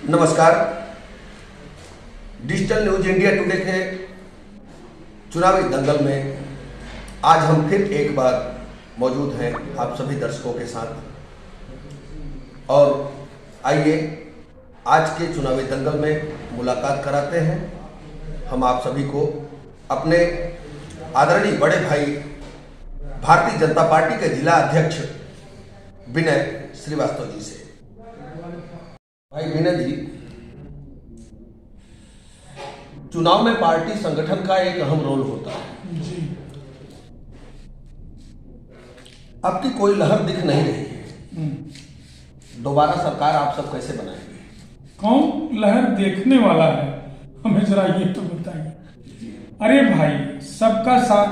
नमस्कार। Digital news India today के चुनावी दंगल में आज हम फिर एक बार मौजूद हैं आप सभी दर्शकों के साथ। और आइए आज के चुनावी दंगल में मुलाकात कराते हैं हम आप सभी को अपने आदरणीय बड़े भाई भारतीय जनता पार्टी के जिला अध्यक्ष विनय श्रीवास्तव जी से। भाई विनय जी, चुनाव में पार्टी संगठन का एक अहम रोल होता है जी। आपकी कोई लहर दिख नहीं रही है, दोबारा सरकार आप सब कैसे बनाएंगे? कौन लहर देखने वाला है, हमें जरा ये तो बताइए। अरे भाई, सबका साथ,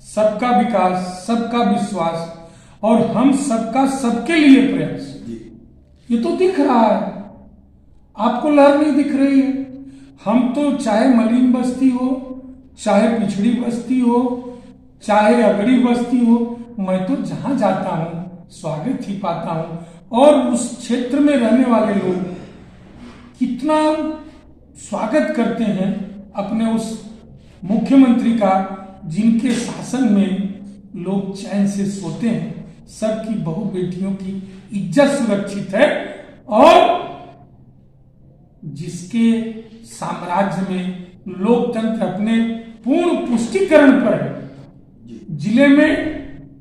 सबका विकास, सबका विश्वास और हम सबका सबके लिए प्रयास, ये तो दिख रहा है। आपको लहर नहीं दिख रही है? हम तो चाहे मलिन बस्ती हो, चाहे पिछड़ी बस्ती हो, चाहे अगड़ी बस्ती हो, मैं तो जहां जाता हूं स्वागत ही पाता हूं। और उस क्षेत्र में रहने वाले लोग कितना स्वागत करते हैं अपने उस मुख्यमंत्री का, जिनके शासन में लोग चैन से सोते हैं। सबकी बहु बेटियों की इज्जत सुरक्षित है और जिसके साम्राज्य में लोकतंत्र अपने पूर्ण पुष्टिकरण पर है। जिले में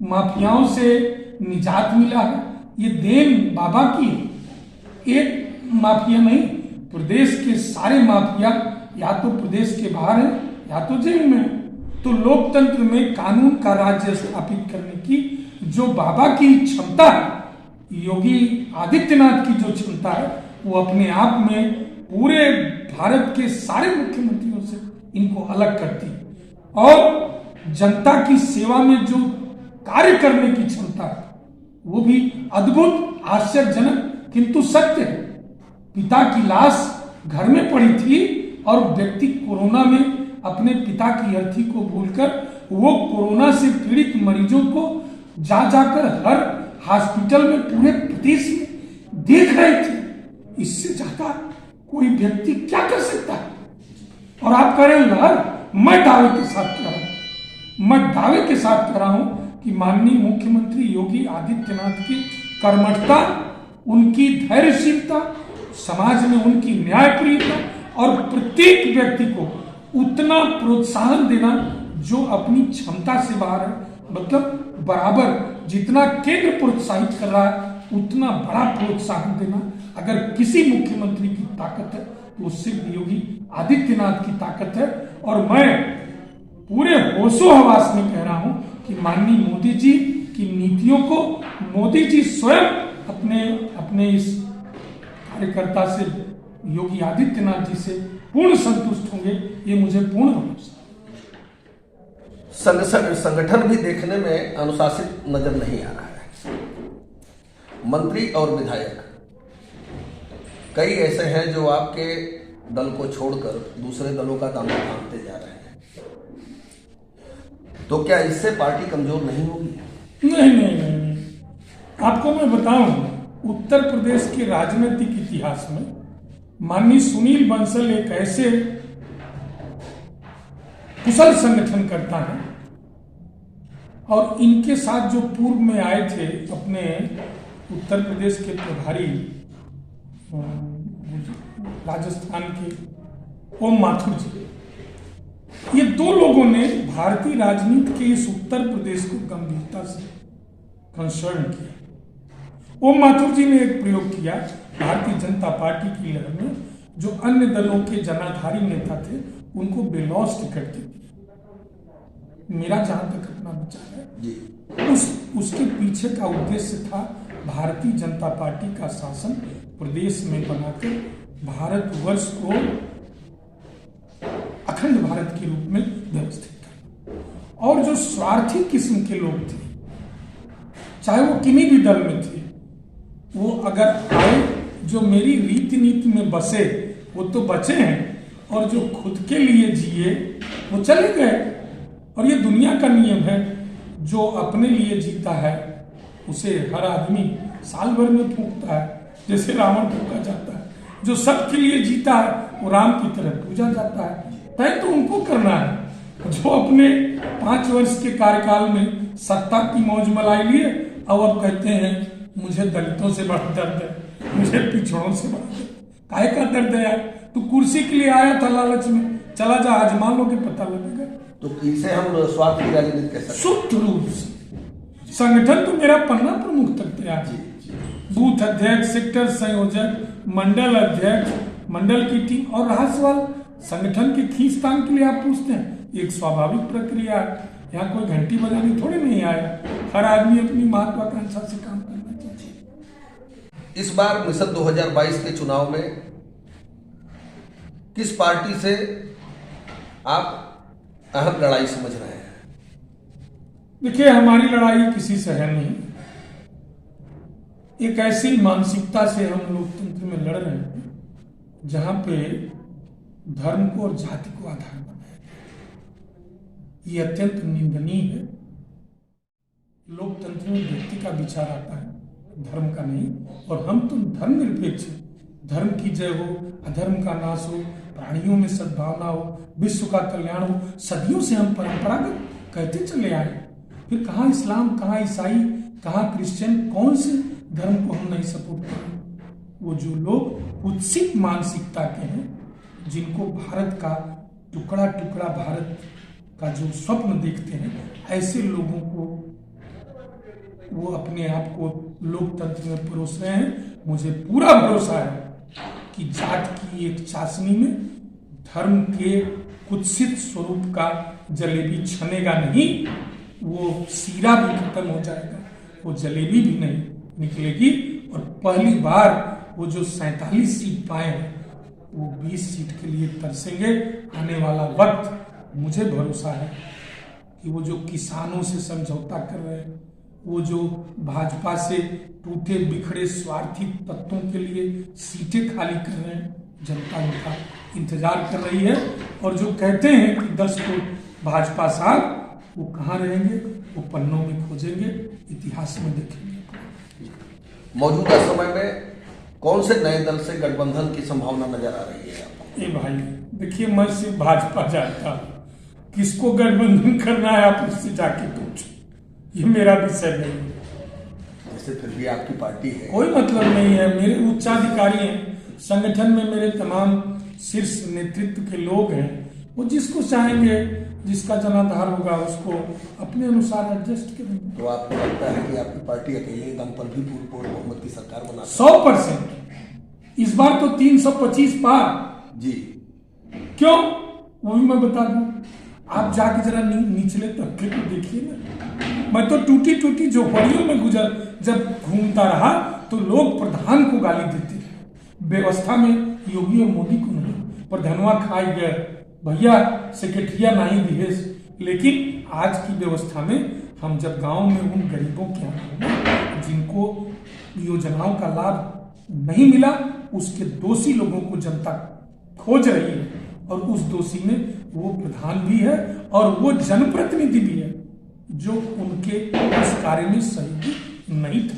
माफियाओं से निजात मिला है, ये देन बाबा की है। एक माफिया नहीं, प्रदेश के सारे माफिया या तो प्रदेश के बाहर है या तो जेल में है। तो लोकतंत्र में कानून का राज्य स्थापित करने की जो बाबा की क्षमता है, योगी आदित्यनाथ की जो क्षमता है, वो अपने आप में पूरे भारत के सारे मुख्यमंत्रियों से इनको अलग करती है। और जनता की सेवा में जो कार्य करने की क्षमता है, वो भी अद्भुत, आश्चर्यजनक किंतु सत्य है। पिता की लाश घर में पड़ी थी और व्यक्ति कोरोना में अपने पिता की अर्थी को भूलकर वो कोरोना से पीड़ित मरीजों को जा जाकर हर हॉस्पिटल में पूरे प्रदेश में देख रहे थे। इससे ज्यादा कोई व्यक्ति क्या कर सकता है? और आप कह रहे हैं लहर, मैं दावे के साथ कह रहा हूं, मैं दावे के साथ कह रहा हूं कि माननीय मुख्यमंत्री योगी आदित्यनाथ की कर्मठता, उनकी धैर्यशीलता, समाज में उनकी न्यायप्रियता और प्रत्येक व्यक्ति को उतना प्रोत्साहन देना जो अपनी क्षमता से बाहर है। मतलब बराबर जितना केंद्र प्रोत्साहित कर रहा है, उतना बड़ा प्रोत्साहन देना अगर किसी मुख्यमंत्री की ताकत है तो सिर्फ योगी आदित्यनाथ की ताकत है। और मैं पूरे होशो हवास में कह रहा हूं कि माननीय मोदी जी की नीतियों को मोदी जी स्वयं अपने इस कार्यकर्ता से, योगी आदित्यनाथ जी से पूर्ण संतुष्ट होंगे, ये मुझे पूर्ण भरोसा। संगठन भी देखने में अनुशासित नजर नहीं आ रहा है। मंत्री और विधायक कई ऐसे हैं जो आपके दल को छोड़कर दूसरे दलों का दामन थामते जा रहे हैं, तो क्या इससे पार्टी कमजोर नहीं होगी? नहीं। आपको मैं बताऊं, उत्तर प्रदेश के राजनीतिक इतिहास में माननीय सुनील बंसल एक ऐसे कुशल संगठन करता है और इनके साथ जो पूर्व में आए थे अपने उत्तर प्रदेश के प्रभारी राजस्थान के ओम माथुर जी, ये दो लोगों ने भारतीय राजनीति के इस उत्तर प्रदेश को गंभीरता से कंसर्न किया। ओम माथुर जी ने एक प्रयोग किया भारतीय जनता पार्टी की लहर में, जो अन्य दलों के जनाधारी नेता थे उनको बेलौस्ट करते थे। मेरा जहां तक अपना विचार है, उसके पीछे का उद्देश्य था भारतीय जनता पार्टी का शासन प्रदेश में बनाकर भारतवर्ष को अखंड भारत के रूप में व्यवस्थित करना। और जो स्वार्थी किस्म के लोग थे, चाहे वो किन्हीं भी दल में थे, वो अगर आए, जो मेरी रीति नीति में बसे वो तो बचे हैं, और जो खुद के लिए जिए वो चले गए। और ये दुनिया का नियम है, जो अपने लिए जीता है उसे हर आदमी साल भर में फूंकता है, जैसे रावण फूंका जाता है। जो सबके लिए जीता है वो राम की तरह पूजा जाता है। तय तो उनको करना है जो अपने 5 वर्ष के कार्यकाल में सत्ता की मौज मलाई लिए और अब कहते हैं मुझे दलितों से बड़ा दर्द है, मुझे पिछड़ों से बड़ा दर्द। काहे का दर्द है यार? तू कुर्सी के लिए आया था लालच में, चला जा आजमा लो के पता लगेगा। तो इसे हम स्वार्थ की राजनीति कह सकते हैं। शुद्ध रूप से संगठन तो मेरा पन्ना प्रमुख तक तैयार है, बूथ अध्यक्ष, सेक्टर संयोजक, मंडल अध्यक्ष, मंडल की टीम। और रहा सवाल संगठन के खींचतान के लिए, आप पूछते हैं, एक स्वाभाविक प्रक्रिया है। यहाँ कोई घंटी बजाने थोड़े नहीं आया, हर आदमी अपनी महत्वाकांक्षा से काम करना चाहिए। इस बार मिशन 2022 के चुनाव में किस पार्टी से आप अहम लड़ाई समझ रहे हैं? देखिए, हमारी लड़ाई किसी से है नहीं। एक ऐसी मानसिकता से हम लोकतंत्र में लड़ रहे हैं जहां पे धर्म को और जाति को आधार बनाया गया। ये अत्यंत निंदनीय है। लोकतंत्र में व्यक्ति का विचार आता है, धर्म का नहीं। और हम तो धर्मनिरपेक्ष हैं। धर्म की जय हो, अधर्म का नाश हो, प्राणियों में सद्भावना हो, विश्व का कल्याण हो, सदियों से हम परंपरागत कहते चले आए। फिर कहाँ इस्लाम, कहाँ ईसाई, कहाँ क्रिश्चियन, कौन से धर्म को हम नहीं सपोर्ट करें? वो जो लोग कुत्सित मानसिकता के हैं, जिनको भारत का टुकड़ा टुकड़ा भारत का जो स्वप्न देखते हैं, ऐसे लोगों को वो अपने आप को लोकतंत्र में परोस रहे हैं। मुझे पूरा भरोसा है कि जात की एक चाशनी में धर्म के कुत्सित स्वरूप का जलेबी छनेगा नहीं, वो सीरा भी खत्म हो जाएगा, वो जलेबी भी नहीं निकलेगी। और पहली बार वो जो 47 सीट पाए हैं वो 20 सीट के लिए तरसेंगे। आने वाला वक्त, मुझे भरोसा है कि वो जो किसानों से समझौता कर रहे हैं, वो जो भाजपा से टूटे बिखड़े स्वार्थी तत्वों के लिए सीटें खाली कर रहे हैं, जनता उनका इंतजार कर रही है। और जो कहते हैं कि 10 को भाजपा साथ, वो कहाँ रहेंगे? वो पन्नों में खोजेंगे, इतिहास में देखेंगे। मौजूदा समय में कौन से नए दल से गठबंधन की संभावना नजर आ रही है आपको? ए भाई, देखिए, मैं सिर्फ भाजपा जानता हूँ, किसको गठबंधन करना है आप उससे जाके पूछो, ये मेरा विषय नहीं है। जैसे फिर भी आपकी पार्टी है। कोई मतलब नहीं है। मेरे उच्चाधिकारी हैं, संगठन में मेरे तमाम शीर्ष नेतृत्व के लोग हैं। वो जिसको चाहेंगे, जिसका जनाधार होगा, उसको अपने अनुसार एडजस्ट करेंगे। तो आपको लगता है कि आपकी पार्टी अकेले दम पर भी पूर्ण बहुमत की सरकार बना? 100%। इस बार तो 325 पार जी। क्यों? वो भी मैं बता दूं। आप जाके जरा निचले तबके को देखिए ना। मैं तो टूटी टूटी झोपड़ियों में जब घूमता रहा तो लोग प्रधान को गाली देते थे। व्यवस्था में योगी और मोदी को नहीं, प्रधानवा खाई गए भैया, सेक्रेटरिया नहीं दिहेज। लेकिन आज की व्यवस्था में हम जब गांव में उन गरीबों के यहाँ जिनको योजनाओं का लाभ नहीं मिला, उसके दोषी लोगों को जनता खोज रही है। और उस दोषी में वो प्रधान भी है और वो जनप्रतिनिधि भी है जो उनके इस कार्य में सहयोगी नहीं था।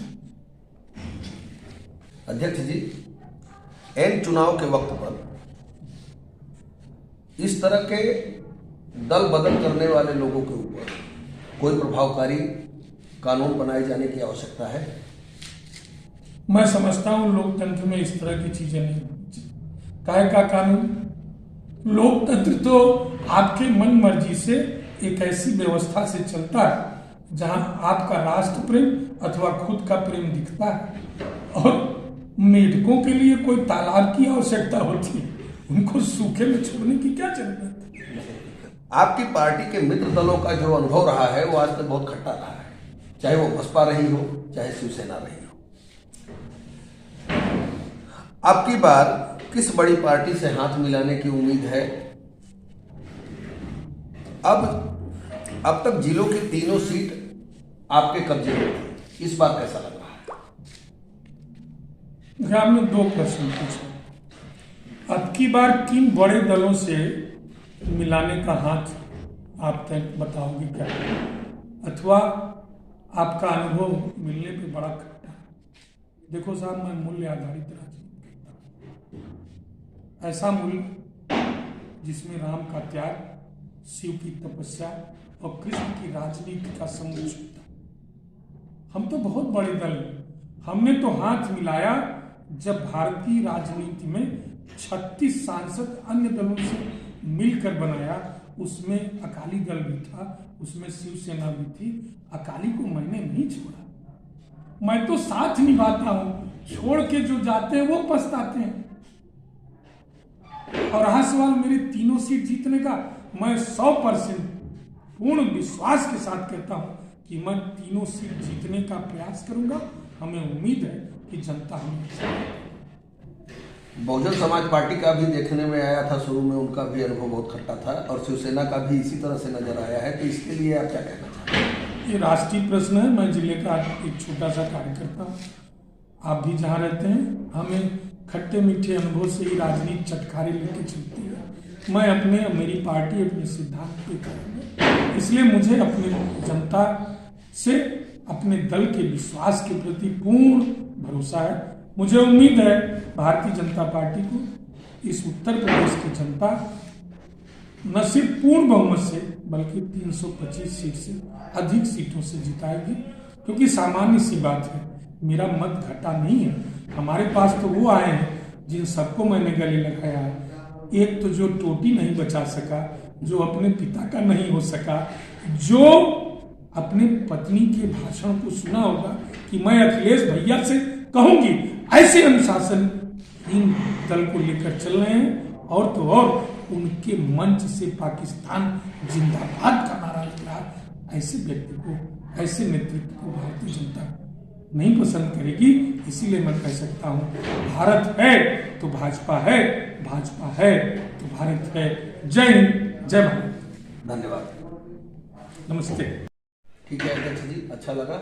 अध्यक्ष जी, एन चुनाव के वक्त पर इस तरह के दल बदल करने वाले लोगों के ऊपर कोई प्रभावकारी कानून बनाए जाने की आवश्यकता है? मैं समझता हूं लोकतंत्र में इस तरह की चीजें नहीं होनी चाहिए। काहे का कानून? लोकतंत्र तो आपके मन मर्जी से एक ऐसी व्यवस्था से चलता है जहां आपका राष्ट्र प्रेम अथवा खुद का प्रेम दिखता है। और मेढकों के लिए कोई तालाब की आवश्यकता होती है, उनको सूखे में छोड़ने की क्या जरूरत है? आपकी पार्टी के मित्र दलों का जो अनुभव रहा है वो आज तक बहुत खट्टा रहा है, चाहे वो बसपा रही हो, चाहे शिवसेना रही हो। आपकी बार किस बड़ी पार्टी से हाथ मिलाने की उम्मीद है? अब तक जिलों की तीनों सीट आपके कब्जे में थी, इस बार कैसा लग रहा है? आपने 2 प्रश्न पूछे। अब की बार किन बड़े दलों से मिलाने का हाथ आप तक बताओगे क्या, अथवा आपका अनुभव मिलने पे बड़ा खट्टा है? देखो साहब, मैं मूल्य आधारित राजनीति करता हूं। ऐसा मुल्क जिसमें राम का त्याग, शिव की तपस्या और कृष्ण की राजनीति का समुच्चय था। हम तो बहुत बड़े दल हैं। हमने तो हाथ मिलाया जब भारतीय राजनीति में 36 सांसद अन्य दलों से मिलकर बनाया। उसमें अकाली दल भी था, उसमें शिवसेना भी थी। अकाली को मैंने नहीं छोड़ा, मैं तो साथ निभाता हूं। छोड़ के जो जाते हैं वो पछताते हैं। और रहा सवाल मेरी तीनों सीट जीतने का, मैं 100% पूर्ण विश्वास के साथ कहता हूं कि मैं तीनों सीट जीतने का प्रयास करूंगा। हमें उम्मीद है कि जनता हमें। बहुजन समाज पार्टी का भी देखने में आया था, शुरू में उनका भी अनुभव बहुत खट्टा था और शिवसेना का भी इसी तरह से नजर आया है, तो इसके लिए आप क्या कहना चाहते हैं? ये राष्ट्रीय प्रश्न है। मैं जिले का एक छोटा सा कार्यकर्ता हूँ, आप भी जहाँ रहते हैं। हमें खट्टे मीठे अनुभव से ही राजनीति चटखारे लेके चलती है। मैं अपने, मेरी पार्टी अपने सिद्धांत पे करेंगे, इसलिए मुझे अपने जनता से, अपने दल के विश्वास के प्रति पूर्ण भरोसा है। मुझे उम्मीद है भारतीय जनता पार्टी को इस उत्तर प्रदेश की जनता न सिर्फ पूर्ण बहुमत से बल्कि 325 सीट से अधिक सीटों से जिताएगी, क्योंकि सामान्य सी बात है, मेरा मत घटा नहीं है। हमारे पास तो वो आए हैं जिन सबको मैंने गले लगाया है। एक तो जो टोटी नहीं बचा सका, जो अपने पिता का नहीं हो सका, जो अपने पत्नी के भाषण को सुना होगा कि मैं अखिलेश भैया से कहूंगी, ऐसे अनुशासन इन दल को लेकर चल रहे हैं। और तो और उनके मंच से पाकिस्तान जिंदाबाद का नारा लग रहा। ऐसे व्यक्ति को, ऐसे नेतृत्व को भारतीय जनता नहीं पसंद करेगी। इसीलिए मैं कह सकता हूं, भारत है तो भाजपा है, भाजपा है तो भारत है। जय हिंद, जय भारत। धन्यवाद, नमस्ते। ठीक है अध्यक्ष जी, अच्छा लगा।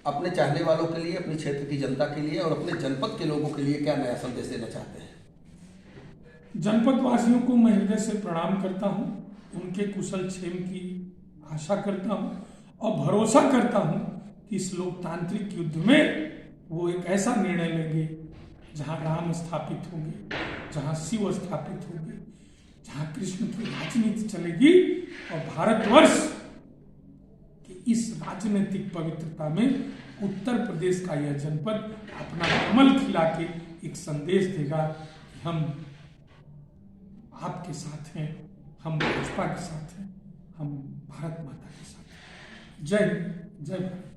अपने चाहने वालों के लिए, अपने क्षेत्र की जनता के लिए और अपने जनपद के लोगों के लिए क्या नया संदेश देना चाहते हैं? जनपद वासियों को मैं हृदय से प्रणाम करता हूं, उनके कुशल क्षेम की आशा करता हूं और भरोसा करता हूं कि इस लोकतांत्रिक युद्ध में वो एक ऐसा निर्णय लेंगे जहां राम स्थापित होंगे, जहां शिव स्थापित होंगे, जहां कृष्ण की राजनीति चलेगी और भारतवर्ष की इस राजनीतिक पवित्रता में उत्तर प्रदेश का यह जनपद अपना कमल खिला के एक संदेश देगा कि हम आपके साथ हैं, हम भाजपा के साथ हैं, हम भारत माता के साथ हैं। जय हिंद, जय भारत।